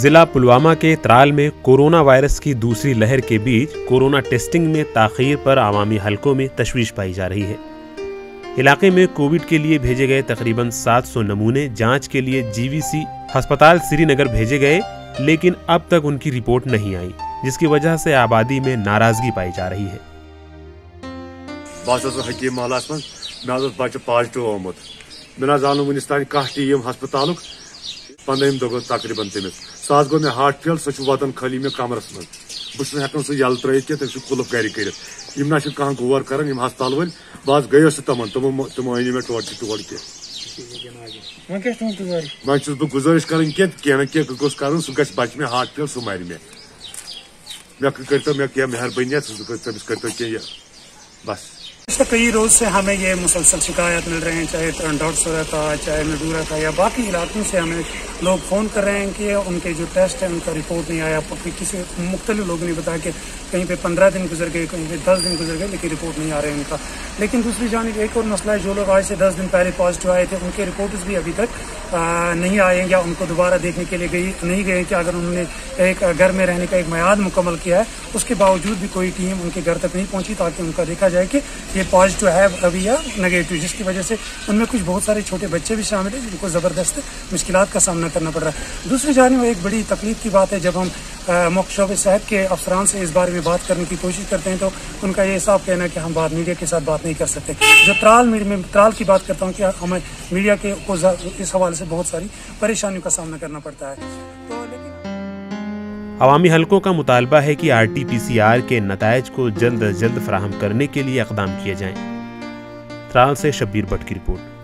ضلع پلوامہ کے ترال میں کورونا وائرس کی دوسری لہر کے بیچ کورونا ٹیسٹنگ میں تاخیر پر عوامی حلقوں میں تشویش پائی جا رہی ہے۔ علاقے میں کووڈ کے لیے بھیجے گئے تقریباً 700 نمونے جانچ کے لیے GVC ہسپتال سری نگر بھیجے گئے، لیکن اب تک ان کی رپورٹ نہیں آئی، جس کی وجہ سے آبادی میں ناراضگی پائی جا رہی ہے۔ حکیم محلس من بچہ پازیٹو آمت مے زانو ونس تان کھانا ٹیم ہسپتال 15 دہ گو تقریباً تمس سہ گو مے ہارٹ فیل سہ واتان خالی مے کمرس من بہت ہیکان سہ یل ترت کی تم کلف گر کرت نا کھانا غور کران ہسپتال ول بہت گیس تمن تمو انی مے ٹوٹ ٹوٹ کی وہاں بہ گزارش کران کی نا کی گوس کرن سہ گھس بچہ مے ہارٹ فیل سہ مر مے کرتو مے کیا مہربانی تمس کرتو کی بس۔ کئی روز سے ہمیں یہ مسلسل شکایت مل رہے ہیں، چاہے ڈاکٹر سورا تھا، چاہے مڈورا تھا یا باقی علاقوں سے ہمیں لوگ فون کر رہے ہیں کہ ان کے جو ٹیسٹ ہے ان کا رپورٹ نہیں آیا۔ کسی مختلف لوگوں نے بتایا کہ کہیں پہ 15 دن گزر گئے، کہیں پہ 10 دن گزر گئے، لیکن رپورٹ نہیں آ رہے ان کا۔ لیکن دوسری جانب ایک اور مسئلہ ہے، جو لوگ آج سے 10 دن پہلے پازیٹیو آئے تھے ان کے رپورٹس بھی ابھی تک نہیں آئے یا ان کو دوبارہ دیکھنے کے لیے نہیں گئے کہ اگر انہوں نے ایک گھر میں رہنے کا ایک میعاد مکمل کیا ہے، اس کے باوجود بھی کوئی ٹیم ان کے گھر تک نہیں پہنچی تاکہ ان کا دیکھا جائے کہ یہ پازیٹیو ہے ابھی یا نگیٹو، جس کی وجہ سے ان میں کچھ بہت سارے چھوٹے بچے بھی شامل ہیں جن کو زبردست مشکلات کا سامنا کرنا پڑ رہا ہے۔ دوسری جانب ایک بڑی تکلیف کی بات ہے، جب ہم موقع شعبہ صحت کے افسران سے اس بارے میں بات کرنے کی کوشش کرتے ہیں تو ان کا یہ صاف کہنا ہے کہ ہم میڈیا کے ساتھ بات نہیں کر سکتے۔ جو ترال کی بات کرتا ہوں کہ ہمیں میڈیا کے اس حوالے سے بہت ساری پریشانیوں کا سامنا کرنا پڑتا ہے۔ عوامی حلقوں کا مطالبہ ہے کہ RT-PCR کے نتائج کو جلد از جلد فراہم کرنے کے لیے اقدام کیے جائیں۔ ترال سے شبیر بٹ کی رپورٹ۔